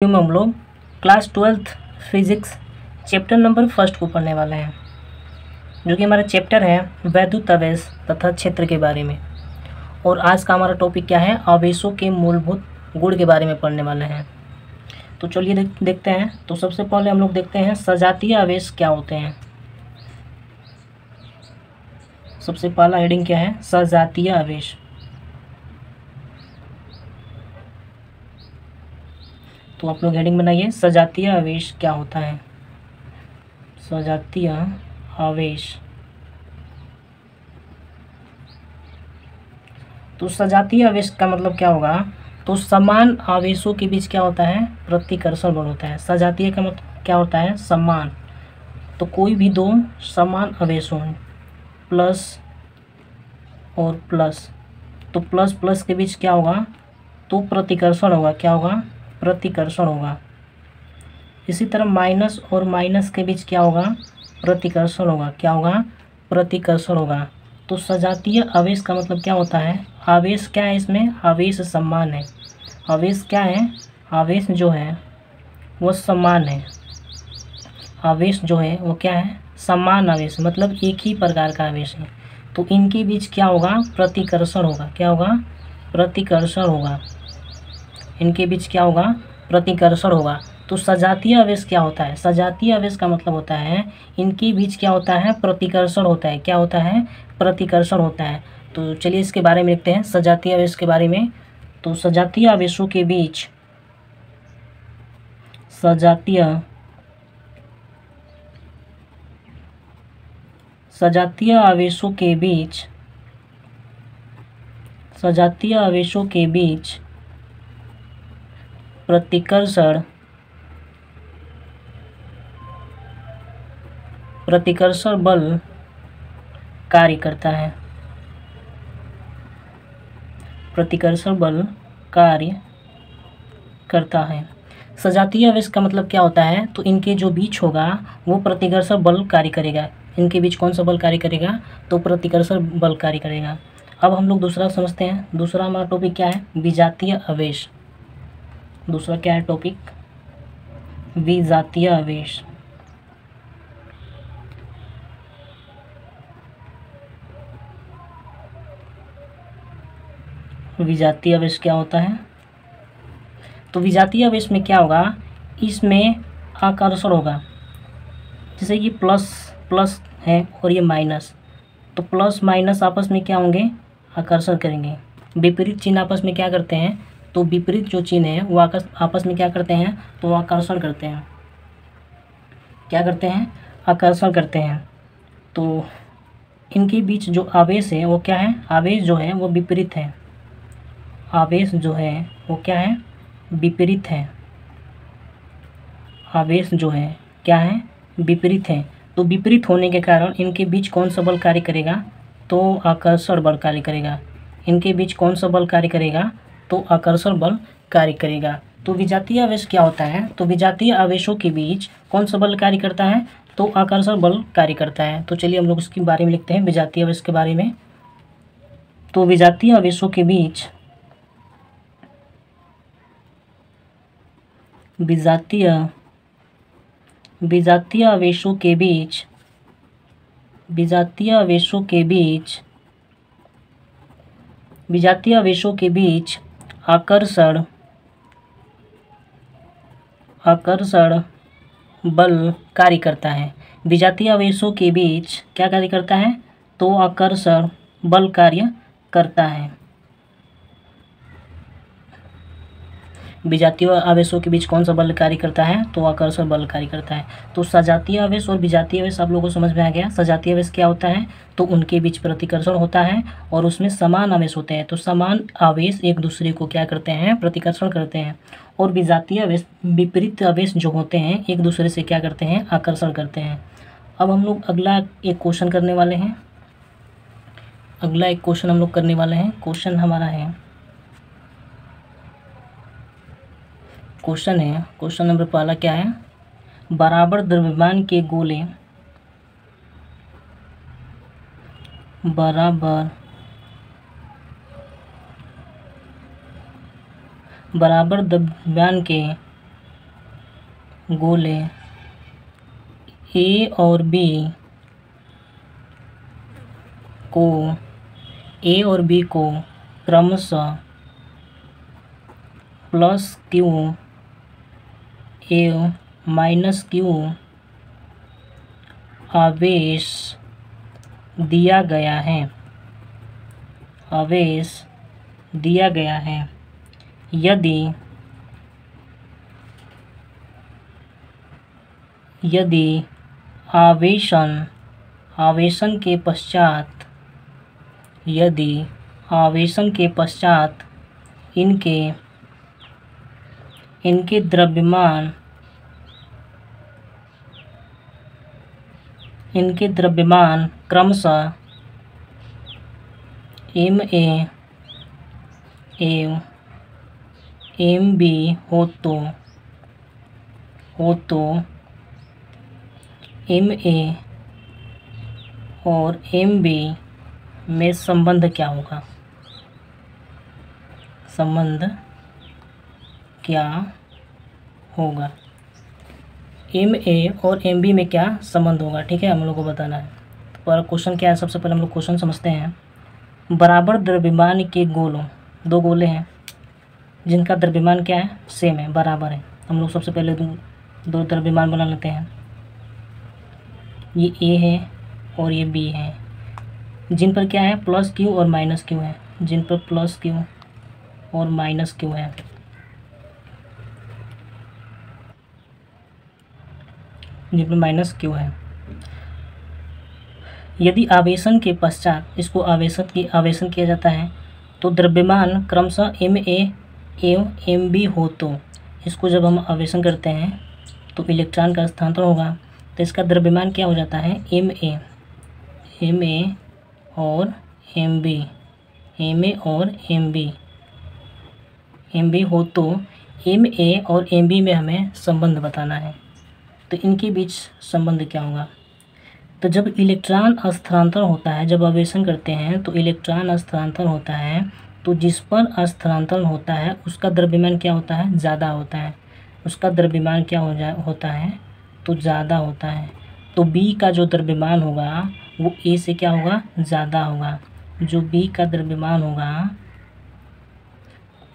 में हम लोग class 12th physics chapter number 1 को पढ़ने वाले हैं, जो कि हमारा चैप्टर है वैद्युत आवेश तथा क्षेत्र के बारे में। और आज का हमारा टॉपिक क्या है, आवेशों के मूलभूत गुण के बारे में पढ़ने वाले हैं। तो चलिए देखते हैं। तो सबसे पहले हम लोग देखते हैं सजातीय आवेश क्या होते हैं। सबसे पहला हेडिंग क्या है, सजातीय आवेश। तो आप लोग हेडिंग बनाइए, सजातीय आवेश क्या होता है। सजातीय आवेश। तो सजातीय आवेश का मतलब क्या होगा, तो समान आवेशों के बीच क्या होता है, प्रतिकर्षण बल होता है। सजातीय का मतलब क्या होता है, समान। तो कोई भी दो समान आवेशों प्लस और प्लस, तो प्लस प्लस के बीच क्या होगा, तो प्रतिकर्षण होगा। क्या होगा, प्रतिकर्षण होगा। इसी तरह माइनस और माइनस के बीच क्या होगा, प्रतिकर्षण होगा। क्या होगा, प्रतिकर्षण होगा। तो सजातीय आवेश का मतलब क्या होता है, आवेश क्या है इसमें, आवेश समान है। आवेश क्या है, आवेश जो है वो समान है। आवेश जो है वो क्या है, समान आवेश, मतलब एक ही प्रकार का आवेश है। तो इनके बीच क्या होगा, प्रतिकर्षण होगा। क्या होगा, प्रतिकर्षण होगा। इनके बीच क्या होगा, प्रतिकर्षण होगा। तो सजातीय आवेश क्या होता है, सजातीय आवेश का मतलब होता है इनके बीच क्या होता है, प्रतिकर्षण होता है। क्या होता है, प्रतिकर्षण होता है। तो चलिए इसके बारे में देखते हैं, सजातीय आवेश के बारे में। तो सजातीय आवेशों के बीच, सजातीय आवेशों के बीच, सजातीय आवेशों के बीच प्रतिकर्षण बल कार्य करता है। प्रतिकर्षण बल कार्य करता है। सजातीय आवेश का मतलब क्या होता है, तो इनके जो बीच होगा वो प्रतिकर्षण बल कार्य करेगा। इनके बीच कौन सा बल कार्य करेगा, तो प्रतिकर्षण बल कार्य करेगा। अब हम लोग दूसरा समझते हैं। दूसरा हमारा टॉपिक क्या है, विजातीय आवेश। दूसरा क्या है टॉपिक, विजातीय आवेश। विजातीय आवेश क्या होता है, तो विजातीय आवेश में क्या होगा, इसमें आकर्षण होगा। जैसे ये प्लस प्लस है और ये माइनस, तो प्लस माइनस आपस में क्या होंगे, आकर्षण करेंगे। विपरीत चिन्ह आपस में क्या करते हैं, तो विपरीत जो चिन्ह है वो आपस में क्या करते हैं, तो आकर्षण करते हैं। क्या करते हैं, आकर्षण करते हैं। तो इनके बीच जो आवेश है वो क्या है, आवेश जो है वो विपरीत है। आवेश जो है वो क्या है, विपरीत है। आवेश जो है क्या है, विपरीत है। तो विपरीत होने के कारण इनके बीच कौन सा बल कार्य करेगा, तो आकर्षण बल कार्य करेगा। इनके बीच कौन सा बल कार्य करेगा, तो आकर्षण बल कार्य करेगा। तो विजातीय आवेश क्या होता है, तो विजातीय आवेशों के बीच कौन सा बल कार्य करता है, तो आकर्षण बल कार्य करता है। तो चलिए हम लोग इसके बारे में लिखते हैं, विजातीय आवेश के बारे में। तो विजातीय आवेशों के बीच, विजातीय आवेशों के बीच, विजातीय आवेशों के बीच, विजातीय आवेशों के बीच आकर्षण बल कार्य करता है। विजातीय आवेशों के बीच क्या कार्य करता है, तो आकर्षण बल कार्य करता है। विजातीय आवेशों के बीच कौन सा बल कार्य करता है, तो आकर्षण बल कार्य करता है। तो सजातीय आवेश और विजातीय आवेश आप लोगों को समझ में आ गया। सजातीय आवेश क्या होता है, तो उनके बीच प्रतिकर्षण होता है और उसमें समान आवेश होते हैं। तो समान आवेश एक दूसरे को क्या करते हैं, प्रतिकर्षण करते हैं। और विजातीय आवेश, विपरीत आवेश जो होते हैं एक दूसरे से क्या करते हैं, आकर्षण करते हैं। अब हम लोग अगला एक क्वेश्चन करने वाले हैं। अगला एक क्वेश्चन हम लोग करने वाले हैं। क्वेश्चन हमारा है, क्वेश्चन नंबर पहला क्या है, बराबर द्रव्यमान के गोले, बराबर द्रव्यमान के गोले ए और बी को क्रमशः +Q एवं -Q आवेश दिया गया है। यदि आवेशन के पश्चात इनके द्रव्यमान क्रमशः Ma एवं Mb हो तो Ma और Mb में संबंध क्या होगा? Ma और Mb में क्या संबंध होगा, ठीक है, हम लोग को बताना है। तो क्वेश्चन क्या है, सबसे पहले हम लोग क्वेश्चन समझते हैं। बराबर द्रव्यमान के गोलों, 2 गोले हैं जिनका द्रव्यमान क्या है, सेम है, बराबर है। हम लोग सबसे पहले 2 द्रव्यमान बना लेते हैं। ये A है और ये B है, जिन पर क्या है, +Q और -Q है, जिन पर +Q और -Q है। -Q है। यदि आवेशन के पश्चात इसको आवेशन किया जाता है तो द्रव्यमान क्रमशः Ma एवं Mb हो तो इसको जब हम आवेशन करते हैं तो इलेक्ट्रॉन का स्थानांतरण होगा, तो इसका द्रव्यमान क्या हो जाता है, Ma और Mb हो तो Ma और Mb में हमें संबंध बताना है। तो इनके बीच संबंध क्या होगा? तो जब इलेक्ट्रॉन स्थानांतरण होता है, जब आवेशन करते हैं तो इलेक्ट्रॉन स्थानांतरण होता है, तो जिस पर स्थानांतरण होता है उसका द्रव्यमान क्या होता है, ज़्यादा होता है। उसका द्रव्यमान क्या होता है, तो ज़्यादा होता है। तो B का जो द्रव्यमान होगा वो A से क्या होगा, ज़्यादा होगा। जो B का द्रव्यमान होगा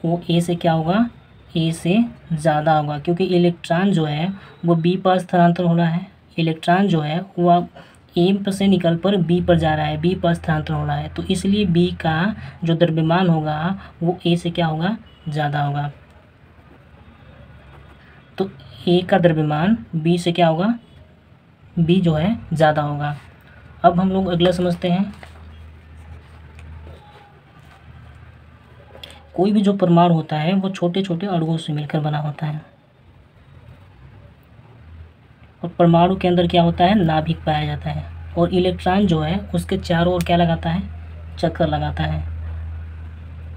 वो A से क्या होगा, A से ज़्यादा होगा, क्योंकि इलेक्ट्रॉन जो है वो B पर स्थानांतरण हो रहा है। इलेक्ट्रॉन जो है वो A से निकल पर B पर जा रहा है, B पर स्थानांतरण हो रहा है, तो इसलिए B का जो द्रव्यमान होगा वो A से क्या होगा, ज़्यादा होगा। तो A का द्रव्यमान B से क्या होगा, B जो है ज़्यादा होगा। अब हम लोग अगला समझते हैं। कोई भी जो परमाणु होता है वो छोटे छोटे अणुओं से मिलकर बना होता है, और परमाणु के अंदर क्या होता है, नाभिक पाया जाता है, और इलेक्ट्रॉन जो है उसके चारों ओर क्या लगाता है, चक्कर लगाता है।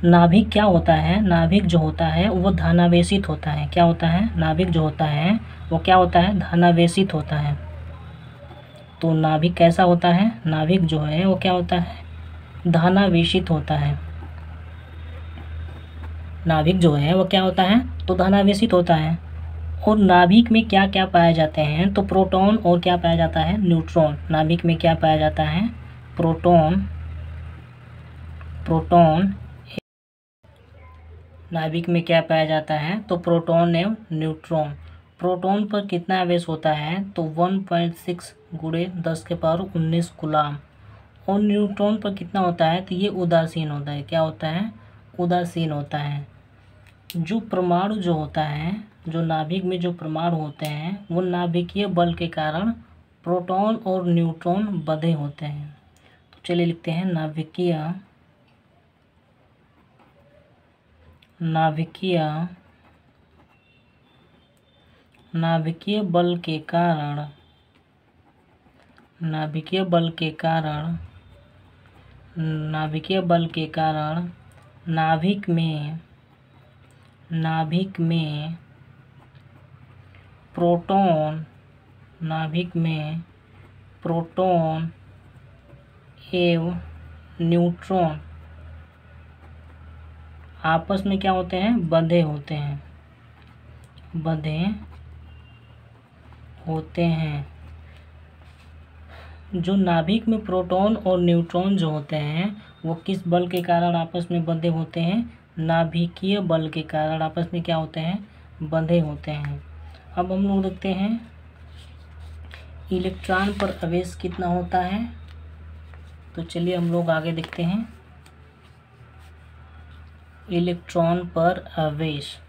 नाभिक क्या होता है, नाभिक जो होता है वो धनावेशित होता है। क्या होता है, नाभिक जो होता है वो क्या होता है, धनावेशित होता है। तो नाभिक कैसा होता है, नाभिक जो है वो क्या होता है, धनावेशित होता है। नाभिक जो है वो क्या होता है, तो धनावेशित होता है। और नाभिक में क्या क्या पाए जाते हैं, तो प्रोटॉन और क्या पाया जाता है, न्यूट्रॉन। नाभिक में क्या पाया जाता है, प्रोटॉन नाभिक में क्या पाया जाता है, तो प्रोटॉन एवं न्यूट्रॉन। प्रोटॉन पर कितना आवेश होता है, तो 1.6 × 10⁻19 कूलम। और न्यूट्रॉन पर कितना होता है, तो ये उदासीन होता है। क्या होता है, उदासीन होता है। जो परमाणु जो होता है, जो नाभिक में जो परमाणु होते हैं वो नाभिकीय बल के कारण प्रोटॉन और न्यूट्रॉन बंधे होते हैं। तो चलिए लिखते हैं, नाभिकीय बल के कारण नाभिक में प्रोटॉन एवं न्यूट्रॉन आपस में क्या होते हैं, बंधे होते हैं। होते हैं। जो नाभिक में प्रोटॉन और न्यूट्रॉन जो होते हैं वो किस बल के कारण आपस में बंधे होते हैं? नाभिकीय बल के कारण आपस में क्या होते हैं? बंधे होते हैं। अब हम लोग देखते हैं इलेक्ट्रॉन पर आवेश कितना होता है। तो चलिए हम लोग आगे देखते हैं इलेक्ट्रॉन पर आवेश।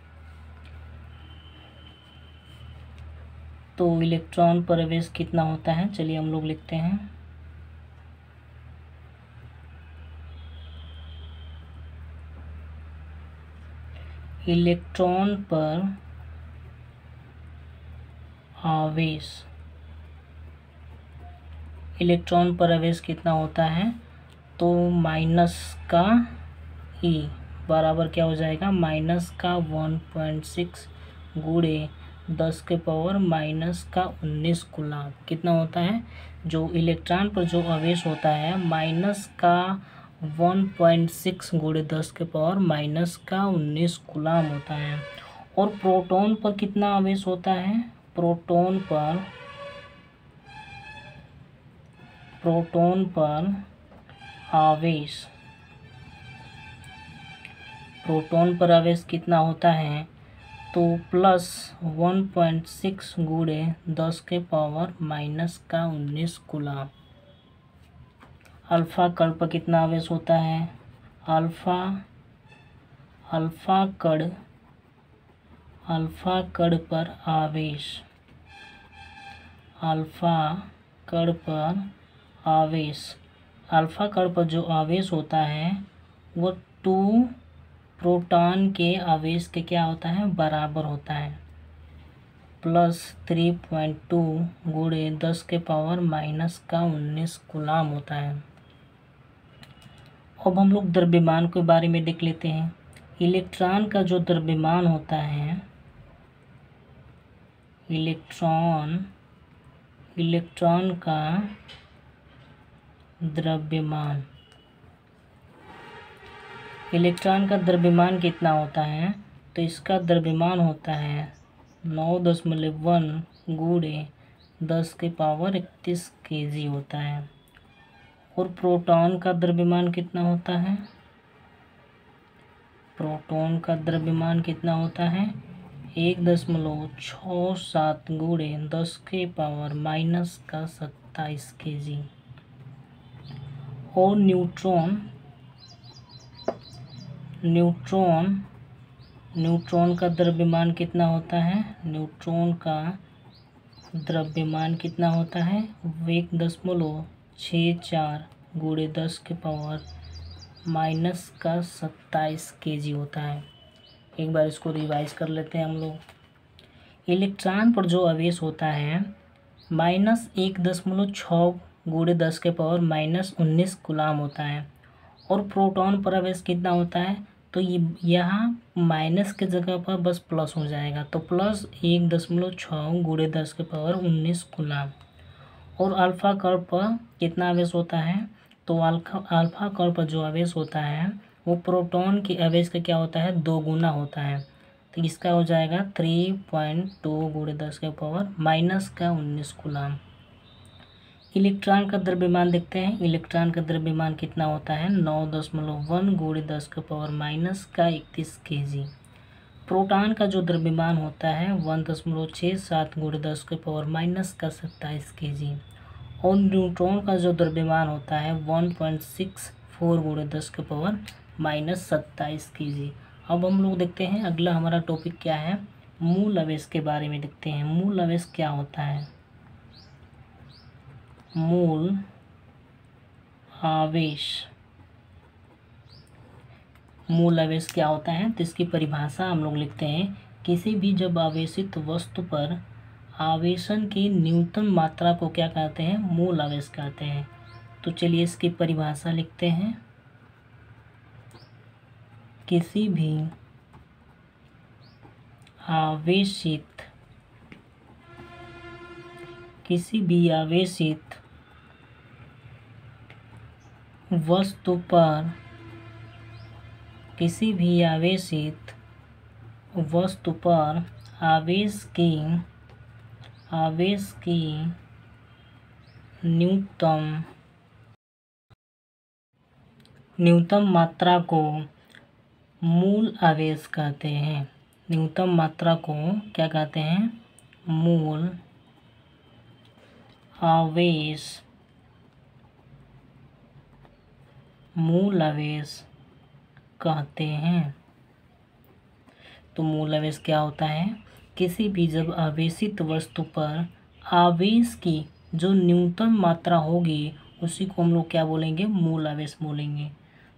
तो इलेक्ट्रॉन पर आवेश कितना होता है, चलिए हम लोग लिखते हैं। इलेक्ट्रॉन पर आवेश, इलेक्ट्रॉन पर आवेश कितना होता है? तो माइनस का ई बराबर क्या हो जाएगा? माइनस का 1.6 गुणे 10 के पावर माइनस का 19 कूलम कितना होता है? जो इलेक्ट्रॉन पर जो आवेश होता है माइनस का 1.6 गुणे 10 के पावर माइनस का 19 कूलम होता है। और प्रोटॉन पर कितना आवेश होता है? प्रोटॉन पर आवेश, प्रोटॉन पर आवेश कितना होता है? तो प्लस 1.6 गुणे 10 के पावर माइनस का 19 कूलम। अल्फा कण पर कितना आवेश होता है? अल्फा कण पर आवेश, अल्फा कण पर जो आवेश होता है वो 2 प्रोटॉन के आवेश के क्या होता है? बराबर होता है। प्लस 3.2 गुणे 10 के पावर माइनस का 19 कूलम होता है। अब हम लोग द्रव्यमान के बारे में देख लेते हैं। इलेक्ट्रॉन का जो द्रव्यमान होता है, इलेक्ट्रॉन का द्रव्यमान, इलेक्ट्रॉन का द्रव्यमान कितना होता है? तो इसका द्रव्यमान होता है 9.1 गुणे 10 के पावर 31 kg होता है। और प्रोटॉन का द्रव्यमान कितना होता है? प्रोटॉन का द्रव्यमान कितना होता है? 1.67 गुणे 10 के पावर माइनस का 27 kg। और न्यूट्रॉन का द्रव्यमान कितना होता है? न्यूट्रॉन का द्रव्यमान कितना होता है? 1.64 गुणे 10 के पावर माइनस का 27 kg होता है। एक बार इसको रिवाइज कर लेते हैं हम लोग। इलेक्ट्रॉन पर जो आवेश होता है माइनस 1.6 गुणे 10 के पावर माइनस 19 कूलम होता है। और प्रोटॉन पर आवेश कितना होता है? तो ये यहाँ माइनस के जगह पर बस प्लस हो जाएगा, तो प्लस 1.6 गुणे 10 के पावर 19 कूलम। और अल्फा कण पर कितना आवेश होता है? तो अल्फा कण पर जो आवेश होता है वो प्रोटॉन के आवेश का क्या होता है? 2 गुना होता है। तो इसका हो जाएगा 3.2 गुणे 10 के पावर माइनस का 19 कूलम। इलेक्ट्रॉन का द्रव्यमान देखते हैं। इलेक्ट्रॉन का द्रव्यमान कितना होता है? 9.1 गुणे 10 के पावर माइनस का 31 kg। प्रोटॉन का जो द्रव्यमान होता है 1.67 गुणे 10 के पावर माइनस का 27 kg। और न्यूट्रॉन का जो द्रव्यमान होता है 1.64 गुणे 10 के पावर माइनस 27 kg। अब हम लोग देखते हैं अगला हमारा टॉपिक क्या है, मूल आवेश के बारे में देखते हैं। मूल आवेश क्या होता है? मूल आवेश क्या होता है? तो इसकी परिभाषा हम लोग लिखते हैं, किसी भी जब आवेशित वस्तु पर आवेशन की न्यूनतम मात्रा को क्या कहते हैं? मूल आवेश कहते हैं। तो चलिए इसकी परिभाषा लिखते हैं। किसी भी आवेशित वस्तु पर आवेश की आवेश की न्यूनतम मात्रा को मूल आवेश कहते हैं। न्यूनतम मात्रा को क्या कहते हैं? मूल आवेश कहते हैं। तो मूल आवेश क्या होता है? किसी भी जब आवेशित वस्तु पर आवेश की जो न्यूनतम मात्रा होगी उसी को हम लोग क्या बोलेंगे? मूल आवेश बोलेंगे।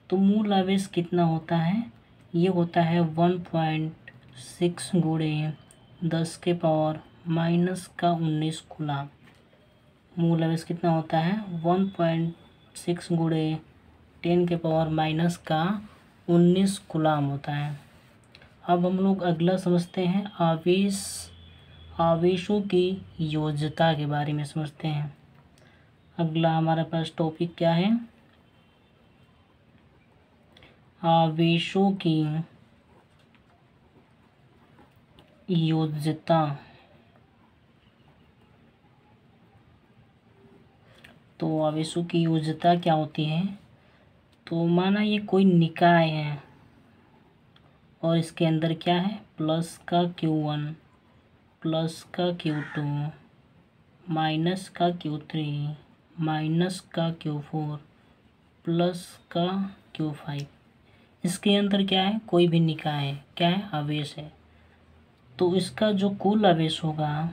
तो मूल आवेश कितना होता है? ये होता है 1.6 गुणे 10⁻⁻⁻19 कूलाम। मूल आवेश कितना होता है? 1.6 गुणे 10⁻⁻19 कूलाम होता है। अब हम लोग अगला समझते हैं आवेशों की योज्यता के बारे में समझते हैं। अगला हमारे पास टॉपिक क्या है? आवेशों की योज्यता। तो आवेशों की योज्यता क्या होती है? तो माना ये कोई निकाय है और इसके अंदर क्या है? प्लस का Q1, प्लस का Q2, माइनस का Q3, माइनस का Q4, प्लस का Q5। इसके अंदर क्या है? कोई भी निकाय है, क्या है? आवेश है। तो इसका जो कुल आवेश होगा,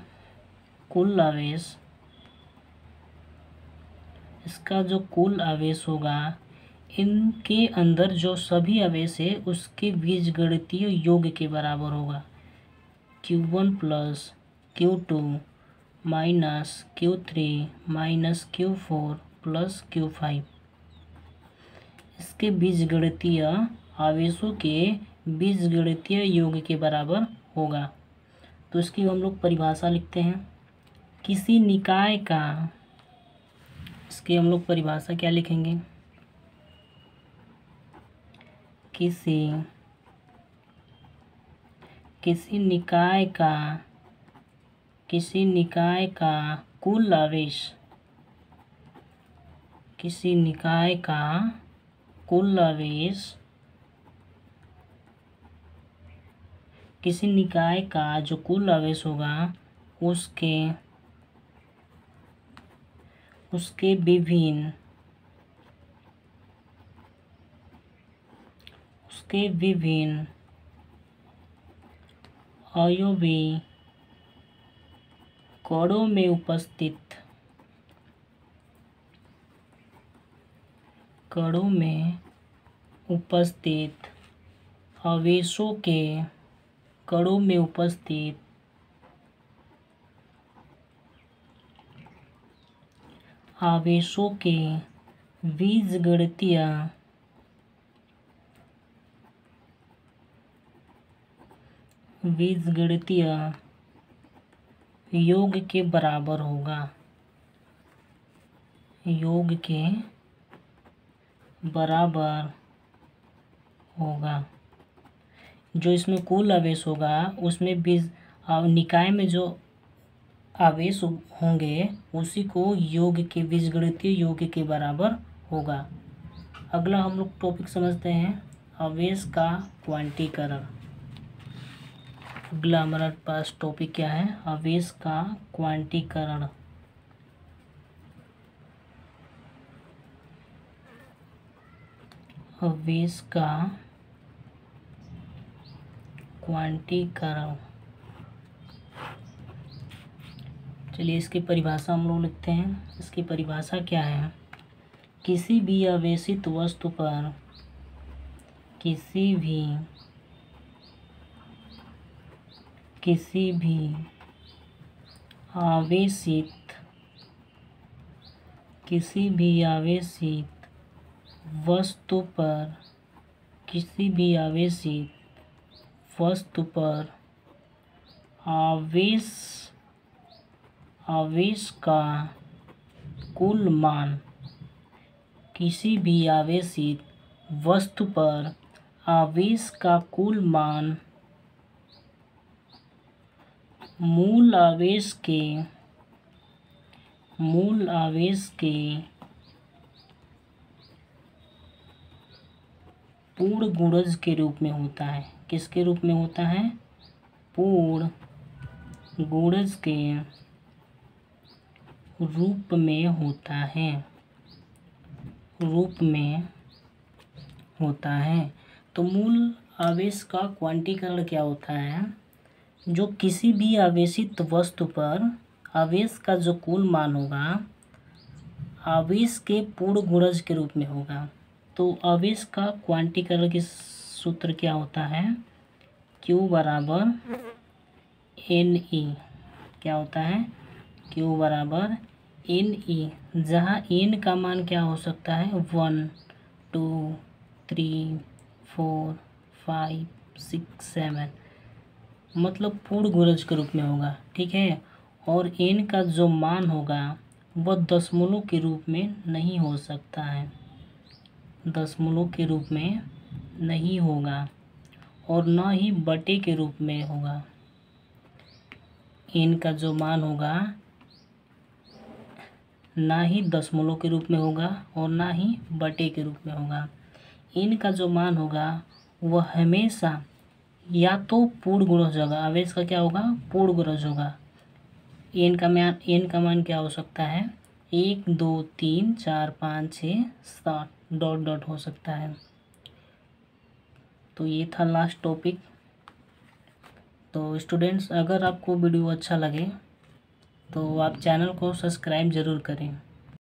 इसका जो कुल आवेश होगा, इनके अंदर जो सभी आवेश है उसके बीजगणितीय योग के बराबर होगा। Q1 plus Q2 minus Q3 minus Q4 plus Q5। इसके बीजगणितीय आवेशों के बीजगणितीय योग के बराबर होगा। तो इसकी हम लोग परिभाषा लिखते हैं। किसी निकाय का, इसकी हम लोग परिभाषा क्या लिखेंगे? किसी निकाय का कुल आवेश, किसी निकाय का कुल आवेश, किसी निकाय का जो कुल आवेश होगा उसके विभिन्न अयस्वीय कणों में उपस्थित आवेशों के बीजगणितीय योग के बराबर होगा। जो इसमें कुल आवेश होगा उसमें निकाय में जो आवेश होंगे उसी को योग के बीजगणितीय योग के बराबर होगा। अगला हम लोग टॉपिक समझते हैं आवेश का क्वांटीकरण। अगला हमारे पास टॉपिक क्या है? आवेश का क्वांटीकरण। आवेश का क्वांटीकरण। चलिए इसकी परिभाषा हम लोग लिखते हैं। इसकी परिभाषा क्या है? किसी भी आवेशित वस्तु पर किसी भी आवेशित वस्तु पर आवेश का कुल मान, किसी भी आवेशित वस्तु पर आवेश का कुल मान मूल आवेश के मूल आवेश के पूर्ण गुणज के रूप में होता है। किसके रूप में होता है? पूर्ण गुणज के रूप में होता है, रूप में होता है। तो मूल आवेश का क्वांटीकरण क्या होता है? जो किसी भी आवेशित वस्तु पर आवेश का जो कुल मान होगा आवेश के पूर्ण गुणज के रूप में होगा। तो आवेश का क्वांटीकरण की सूत्र क्या होता है? Q बराबर NE। क्या होता है? Q बराबर NE, जहाँ N का मान क्या हो सकता है? 1 2 3 4 5 6 7, मतलब पूर्ण गुणज के रूप में होगा। ठीक है। और N का जो मान होगा वह दशमलव के रूप में नहीं हो सकता है, दशमलव के रूप में नहीं होगा और न ही बटे के रूप में होगा। N का जो मान होगा ना ही दशमलव के रूप में होगा और ना ही बटे के रूप में होगा। N का जो मान होगा वह हमेशा या तो पूर्ण गुणज होगा, आवेश का क्या होगा? पूर्ण गुणज होगा। N का मान क्या हो सकता है? 1 2 3 4 5 6 7 डॉट डॉट हो सकता है। तो ये था लास्ट टॉपिक। तो स्टूडेंट्स, अगर आपको वीडियो अच्छा लगे तो आप चैनल को सब्सक्राइब ज़रूर करें।